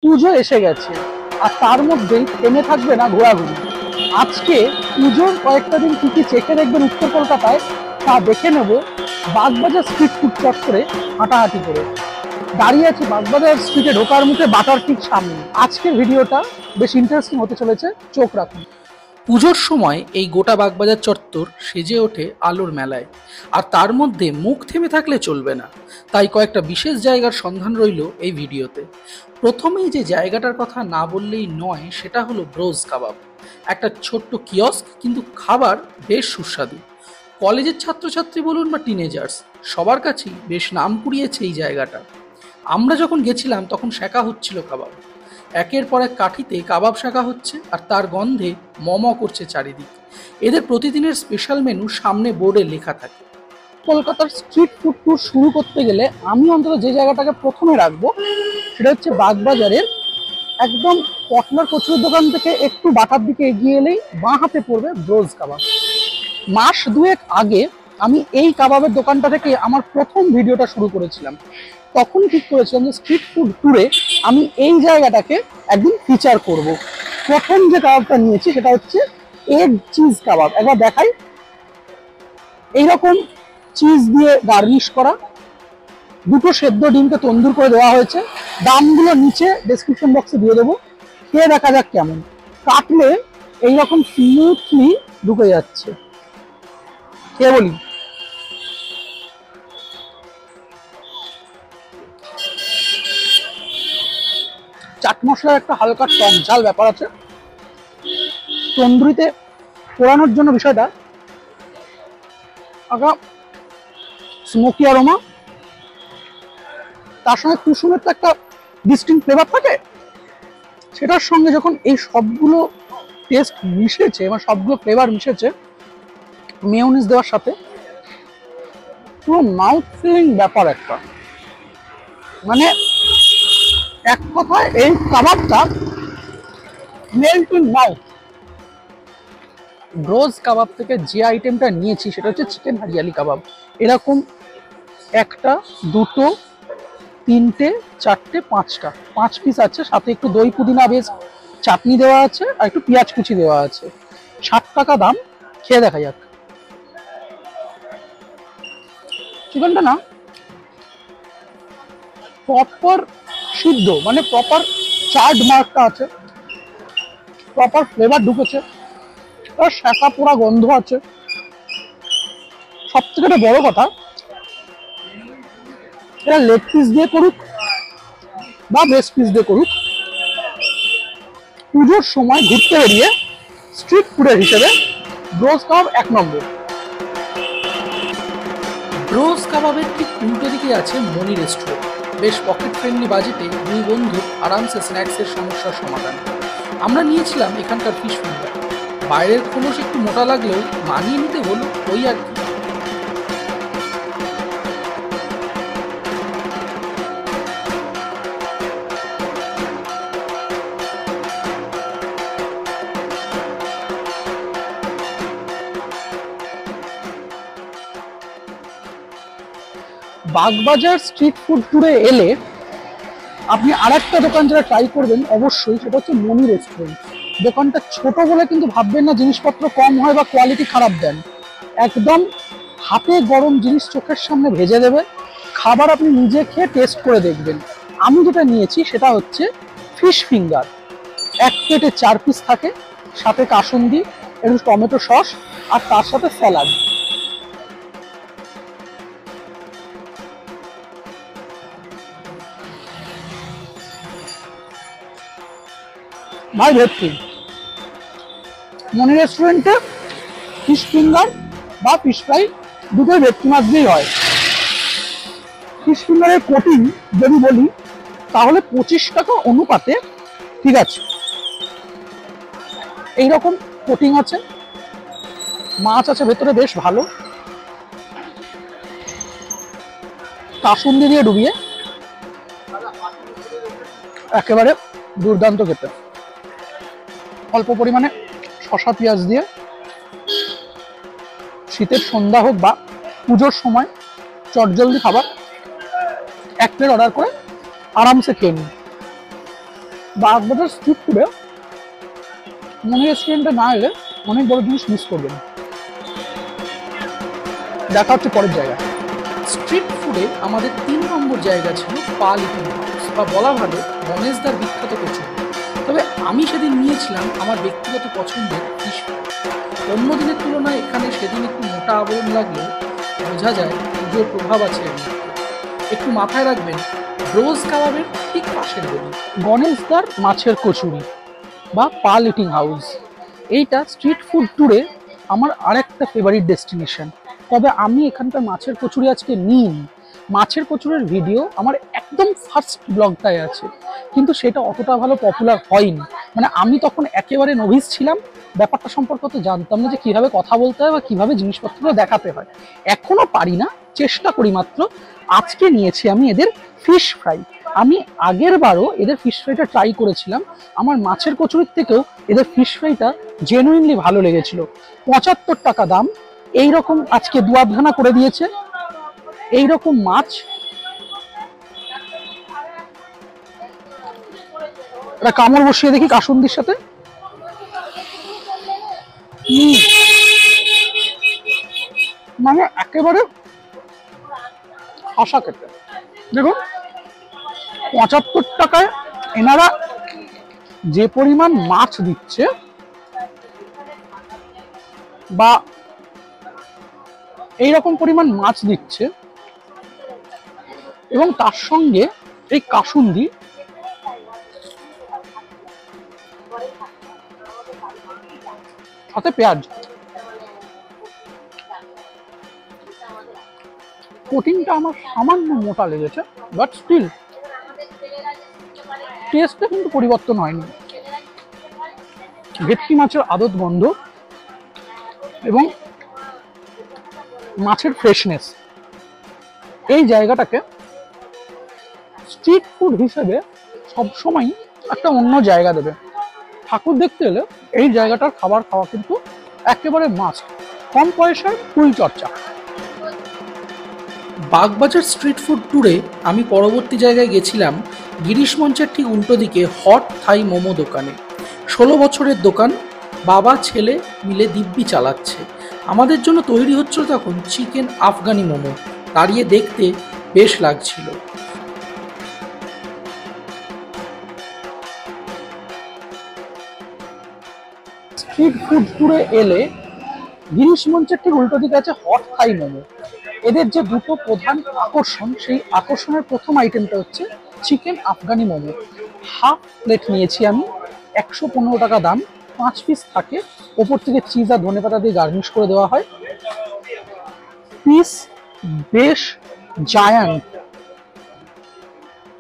পুজো এসে গেছে আর তার মধ্যেই থেমে থাকবে না ঘোরাঘুরি। আজকে পুজোর কয়েকটা দিন কি কি চেখে দেখবেন উত্তর কলকাতায় তা দেখে নেব বাগবাজার স্ট্রিট ফুড চত্বরে হাঁটাহাঁটি করে। দাঁড়িয়ে আছি বাগবাজার স্ট্রিটে ঢোকার মুখে বাটার ঠিক সামনে। আজকের ভিডিওটা বেশ ইন্টারেস্টিং হতে চলেছে, চোখ রাখুন। পুজোর সময় এই গোটা বাগবাজার চত্বর সেজে ওঠে আলোর মেলায়, আর তার মধ্যে মুখ থেমে থাকলে চলবে না। তাই কয়েকটা বিশেষ জায়গার সন্ধান রইল এই ভিডিওতে। প্রথমেই যে জায়গাটার কথা না বললেই নয় সেটা হলো ব্রোজ কাবাব। একটা ছোট্ট কিয়স্ক, কিন্তু খাবার বেশ সুস্বাদু। কলেজের ছাত্রছাত্রী বলুন বা টিনেজার্স, সবার কাছেই বেশ নাম কুড়িয়েছে এই জায়গাটা। আমরা যখন গেছিলাম তখন সেঁকা হচ্ছিল কাবাব। একের পর এক কাঠিতে কাবাব সেঁকা হচ্ছে আর তার গন্ধে মম করছে চারিদিক। এদের প্রতিদিনের স্পেশাল মেনু সামনে বোর্ডে লেখা থাকে। কলকাতার স্ট্রিট ফুড ট্যুর শুরু করতে গেলে আমি অন্তত যে জায়গাটাকে প্রথমে রাখবো সেটা হচ্ছে বাগবাজারের একদম পটলার কচুরির দোকান থেকে একটু বাটার দিকে এগিয়ে এলেই বাঁ হাতে পড়বে ব্রোজ কাবাব। মাস দুয়েক আগে আমি এই কাবাবের দোকানটা থেকে আমার প্রথম ভিডিওটা শুরু করেছিলাম। তখন ঠিক করেছিলাম যে স্ট্রিট ফুড ট্যুরে আমি এই জায়গাটাকে একদিন ফিচার করব। প্রথম যে কাবাবটা নিয়েছি সেটা হচ্ছে এগ চিজ কাবাব। একবার দেখাই, এইরকম চিজ দিয়ে গার্নিশ করা, দুটো সেদ্ধ ডিমকে তন্দুর করে দেওয়া হয়েছে। দামগুলো নিচে ডেসক্রিপশন বক্সে দিয়ে দেবো, খেয়ে দেখা যাক কেমন। কাটলে এইরকম স্মুথলি ঢুকে যাচ্ছে। খেয়ে বলি, চাট মশলার একটা হালকা টক ঝাল ব্যাপার আছে। তন্দুরিতে পোড়ানোর জন্য বিষয়টা স্মোকি অ্যারোমা, তার সঙ্গে কুসুমের তো একটা ডিস্টিংক্ট ফ্লেভার থাকে। সেটার সঙ্গে যখন এই সবগুলো টেস্ট মিশেছে, মানে সবগুলো ফ্লেভার মিশেছে মেয়োনিজ দেওয়ার সাথে, পুরো মাউথ ফিলিং ব্যাপার একটা। মানে এক কথায় এই কাবাবটা মেল্ট ইন মাউথ। ব্রোজ কাবাব থেকে যে আইটেমটা নিয়েছি সেটা হচ্ছে চিকেন হারিয়ালি কাবাব। এরকম একটা, দুটো, তিনটে, চারটে, পাঁচটা, 5 পিস আছে। সাথে একটু দই পুদিনা বেশ চাটনি দেওয়া আছে আর একটু পেঁয়াজ কুচি দেওয়া আছে। 60 টাকা দাম। খেয়ে দেখা যাক। চিকেনটা না প্রপার সিদ্ধ, মানে প্রপার চার্ড মার্কটা আছে, প্রপার ফ্লেভার ঢুকেছে, আর শাঁকা পোড়া গন্ধ আছে। সব থেকে একটা বড় কথা, এরা লেগ পিস দিয়ে করুক বা ব্রেস্ট পিস দিয়ে করুক, পুজোর সময় ঘুরতে বেরিয়ে স্ট্রিট ফুডের হিসেবে ব্রোজ কাবাব 1 নম্বর। ব্রোজ কাবাবের ঠিক উল্টো দিকে আছে মনি রেস্টুরেন্ট। বেশ পকেট ফ্রেন্ডলি বাজেটে দুই বন্ধু আরামসে স্ন্যাক্সের সমস্যার সমাধান। আমরা নিয়েছিলাম এখানকার ফিশ ফিঙ্গার। বাইরের খোলস একটু মোটা লাগলেও মানিয়ে নিতে হলো ওই আর কি। বাগবাজার স্ট্রিট ফুড ট্যুরে এলে আপনি আরেকটা দোকান যেটা ট্রাই করবেন অবশ্যই, সেটা হচ্ছে মনি রেস্টুরেন্ট। দোকানটা ছোট বলে কিন্তু ভাববেন না জিনিসপত্র কম হয় বা কোয়ালিটি খারাপ দেন। একদম হাতে গরম জিনিস চোখের সামনে ভেজে দেবে। খাবার আপনি নিজে খেয়ে টেস্ট করে দেখবেন। আমি যেটা নিয়েছি সেটা হচ্ছে ফিশ ফিঙ্গার। এক প্লেটে 4 পিস থাকে, সাথে কাসুন্দি, একটু টমেটো সস আর তার সাথে স্যালাড। ভাই ভেটকি মনি রেস্টুরেন্টে ফিশ ফিঙ্গার বা ফিশ ফ্রাই দুটোই ভেটকি মাছ দিয়েই হয়। ফিশ ফিঙ্গারের কোটিং যদি বলি তাহলে 25 টাকা অনুপাতে ঠিক আছে, এইরকম কোটিং আছে। মাছ আছে ভেতরে বেশ ভালো, কাসুন্দি দিয়ে ডুবিয়ে একেবারে দুর্দান্ত খেতে। অল্প পরিমাণে শসা পেঁয়াজ দিয়ে শীতের সন্ধ্যা হোক বা পুজোর সময় চটজলদি খাবার 1 প্লেট অর্ডার করে আরামসে খেয়ে নিন। বাগবাজার স্ট্রিট ফুডে মনে রেস্টুরেন্টে না এলে অনেক বড় জিনিস মিস করবেন। দেখা হচ্ছে পরের জায়গায়। স্ট্রিট ফুডে আমাদের 3 নম্বর জায়গা ছিল পাল ইটিং হাউস, বা বলা ভালো গণেশদার বিখ্যাত কচুরি। তবে আমি সেদিন নিয়েছিলাম আমার ব্যক্তিগত পছন্দের ফিশ ফ্রাই। অন্য দিনের তুলনায় এখানে সেদিন একটু মোটা আবরণ লাগলেও বোঝা যায় পুজোর প্রভাব আছে এর মধ্যে। একটু মাথায় রাখবেন রোজ কাবাবের ঠিক পাশের গলি। গণেশদার মাছের কচুরি বা পাল ইটিং হাউস, এইটা স্ট্রিট ফুড ট্যুরে আমার আরেকটা ফেভারিট ডেস্টিনেশন। তবে আমি এখানকার মাছের কচুরি আজকে নিইনি। মাছের কচুরির ভিডিও আমার একদম ফার্স্ট ব্লগটায় আছে, কিন্তু সেটা অতটা ভালো পপুলার হয়নি। মানে আমি তখন একেবারে নভিস ছিলাম, ব্যাপারটা সম্পর্কে তো জানতাম না যে কিভাবে কথা বলতে হয় বা কিভাবে জিনিসপত্রগুলো দেখাতে হয়। এখনো পারি না, চেষ্টা করি মাত্র। আজকে নিয়েছি আমি এদের ফিশ ফ্রাই। আমি আগের বারও এদের ফিশ ফ্রাইটা ট্রাই করেছিলাম। আমার মাছের কচুরির থেকেও এদের ফিশ ফ্রাইটা জেনুইনলি ভালো লেগেছিল। 75 টাকা দাম। এইরকম আজকে দুয়াদখানা করে দিয়েছে। এইরকম মাছ একটা কামড় বসিয়ে দেখি কাসুন্দির সাথে। মানে একেবারে হাসা খেতে। দেখুন 75 টাকায় এনারা যে পরিমাণ মাছ দিচ্ছে, বা এইরকম পরিমাণ মাছ দিচ্ছে, এবং তার সঙ্গে এই কাসুন্দি, সাথে পেঁয়াজ। কোটিংটা আমার সামান্য মোটা লেগেছে, বাট স্টিল টেস্টটা কিন্তু পরিবর্তন হয়নি। ভেটকি মাছের আদত গন্ধ এবং মাছের ফ্রেশনেস এই জায়গাটাকে স্ট্রিট ফুড হিসেবে সবসময় একটা অন্য জায়গা দেবে। ঠাকুর দেখতে এলে এই জায়গাটার খাবার খাওয়া কিন্তু একেবারে মাস্ট। কম পয়সায় ফুল চর্চা। বাগবাজার স্ট্রিট ফুড ট্যুরে আমি পরবর্তী জায়গায় গেছিলাম গিরিশ মঞ্চের ঠিক উল্টো দিকে হট থাই মোমো দোকানে। 16 বছরের দোকান, বাবা ছেলে মিলে দিব্যি চালাচ্ছে। আমাদের জন্য তৈরি হচ্ছিল তখন চিকেন আফগানি মোমো। দাঁড়িয়ে দেখতে বেশ লাগছিল। স্ট্রিট ফুড ট্যুরে এলে গিরিশ মঞ্চের ঠিক উল্টো দিকে আছে হট থাই মোমো। এদের যে দুটো প্রধান আকর্ষণ, সেই আকর্ষণের প্রথম আইটেমটা হচ্ছে chicken Afghani momo. Half plate নিয়েছি আমি, 115 টাকা দাম। 5 পিস থাকে, ওপর থেকে চিজ আর ধনেপাতা দিয়ে গার্নিশ করে দেওয়া হয়। পিস বেশ জায়ান্ট,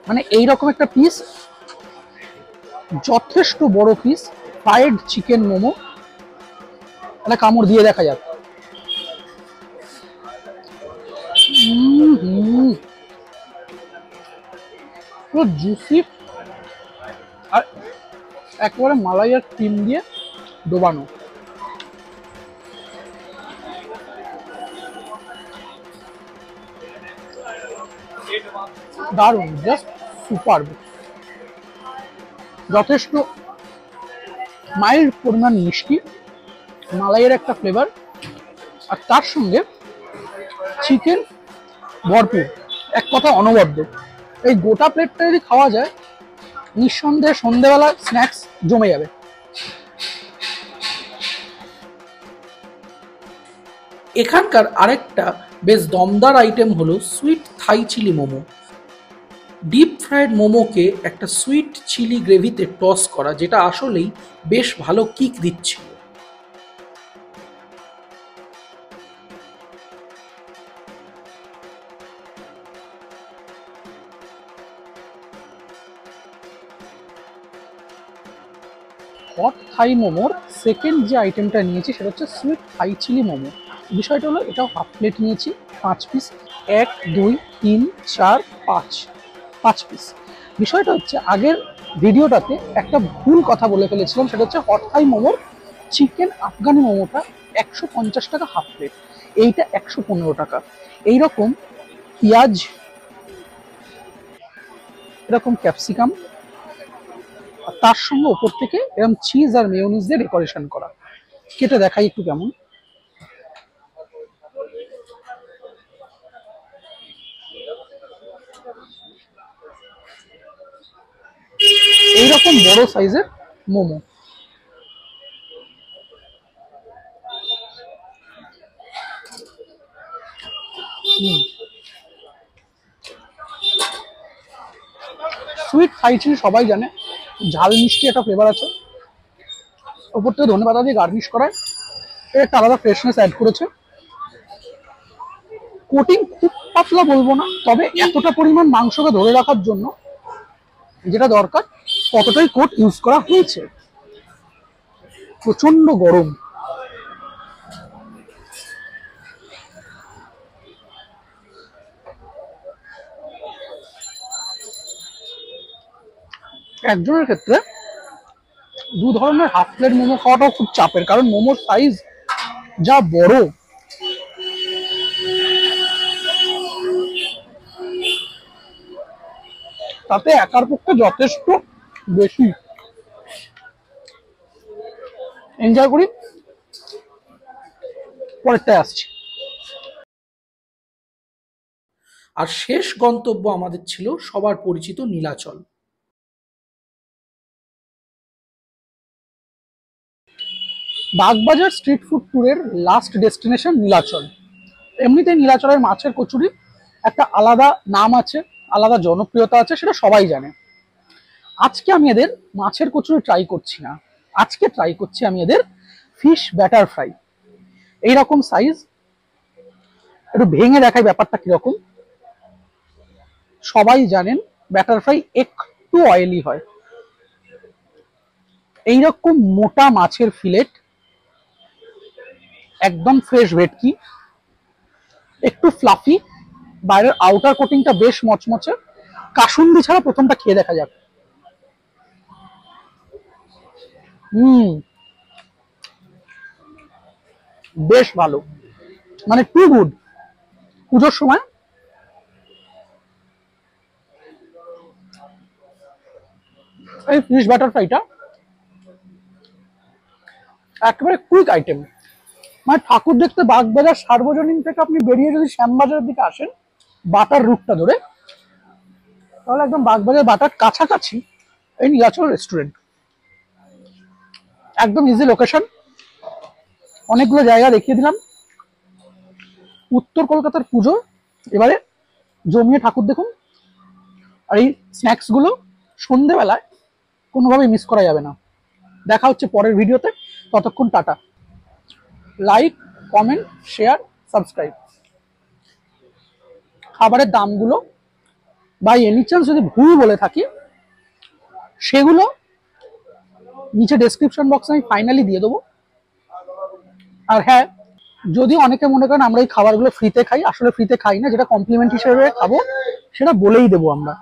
মানে এইরকম একটা পিস, যথেষ্ট বড় পিস। ফ্রাইড চিকেন মোমো, একটা কামড় দিয়ে দেখা যাক। পুরো জুসি আর একেবারে মালাই আর ক্রিম দিয়ে ডোবানো। দারুণ, জাস্ট সুপার। যথেষ্ট মাইল্ড পরিমাণ মিষ্টি, মালাইয়ের একটা ফ্লেভার, আর তার সঙ্গে চিকেন ভরপুর। এক কথা অনবদ্য। এই গোটা প্লেটটা যদি খাওয়া যায়, নিঃসন্দেহে সন্ধ্যেবেলা স্ন্যাক্স জমে যাবে। এখানকার আরেকটা বেশ দমদার আইটেম হলো sweet Thai chilli momo. Deep fried মোমোকে একটা সুইট চিলি গ্রেভিতে টস করা, যেটা আসলেই বেশ ভালো কিক দিচ্ছিল। হট থাই মোমোর সেকেন্ড যে আইটেমটা নিয়েছি সেটা হচ্ছে সুইট থাই চিলি মোমো। বিষয়টা হলো এটাও হাফ প্লেট নিয়েছি, 5 পিস। 1 2 3 4 5 পিস। বিষয়টা হচ্ছে আগের ভিডিওটাতে একটা ভুল কথা বলে ফেলেছিলাম, সেটা হচ্ছে হট থাই মোমোর চিকেন আফগানি মোমোটা 150 টাকা হাফ প্লেট, এইটা 115 টাকা। এইরকম পেঁয়াজ, এরকম ক্যাপসিকাম, আর তার সঙ্গে ওপর থেকে এরকম চিজ আর মেয়োনিজ দিয়ে ডেকোরেশন করা। কেটে দেখাই একটু কেমন। এইরকম বড় সাইজের মোমো। সুইট থাই চিলি সবাই জানে, ঝাল মিষ্টি একটা ফ্লেভার আছে, ওপর থেকে ধনেপাতা দিয়ে গার্নিশ করায় এর একটা আলাদা ফ্রেশনেস অ্যাড করেছে। কোটিং খুব পাতলা বলবো না, তবে এতটা পরিমাণ মাংসকে ধরে রাখার জন্য যেটা দরকার ততটাই কোট ইউজ করা হয়েছে। প্রচন্ড গরম। একজনের ক্ষেত্রে দু ধরনের হাফ প্লেট মোমো খাওয়াটাও খুব চাপের, কারণ মোমোর সাইজ যা বড়। তাতে একার পক্ষে যথেষ্ট বেশি। এনজয় করি, পরেরটায় আসছি। আর শেষ গন্তব্য আমাদের ছিল সবার পরিচিত নীলাচল। বাগবাজার স্ট্রিট ফুড ট্যুরের লাস্ট ডেস্টিনেশন নীলাচল। এমনিতে নীলাচলের মাছের কচুরি একটা আলাদা নাম আছে, আলাদা জনপ্রিয়তা আছে, সেটা সবাই জানে। আজকে আমি এদের মাছের কচুরি ট্রাই করছি না, আজকে ট্রাই করছি আমি এদের ফিশ ব্যাটার ফ্রাই। এইরকম সাইজ, একটু ভেঙে দেখাই ব্যাপারটা কিরকম। সবাই জানেন ব্যাটার ফ্রাই একটু অয়েলি হয়। এইরকম মোটা মাছের ফিলেট, একদম ফ্রেশ ভেটকি, একটু ফ্লাফি, বাইরের আউটার কোটিংটা বেশ মচমচে। কাসুন্দি ছাড়া প্রথমটা খেয়ে দেখা যাক। বেশ ভালো, মানে টু গুড। পুজোর সময় এই ফিশ বাটার ফ্রাইটা একেবারে কুইক আইটেম। মানে ঠাকুর দেখতে বাগবাজার সার্বজনীন থেকে আপনি বেরিয়ে যদি শ্যামবাজারের দিকে আসেন বাটার রুটটা ধরে, তাহলে একদম বাগবাজার বাটার কাছাকাছি এই নীলাচল রেস্টুরেন্ট। একদম ইজি লোকেশন, অনেকগুলো জায়গা দেখিয়ে দিলাম। উত্তর কলকাতার পুজো এবারে জমিয়ে ঠাকুর দেখুন। আর এই স্ন্যাক্স গুলো সন্ধেবেলায় কোনোভাবেই মিস করা যাবে না। দেখা হচ্ছে পরের ভিডিওতে, ততক্ষণ tata. Like, comment, share, subscribe. খাবারের দামগুলো বাই এনি চান্স যদি ভুল বলে থাকি সেগুলো নিচে ডেসক্রিপশন বক্সে আমি ফাইনালি দিয়ে দেবো। আর হ্যাঁ, যদি অনেকে মনে করেন আমরা এই খাবারগুলো ফ্রিতে খাই, আসলে ফ্রিতে খাই না, যেটা কমপ্লিমেন্ট হিসেবে খাবো সেটা বলেই দেবো আমরা।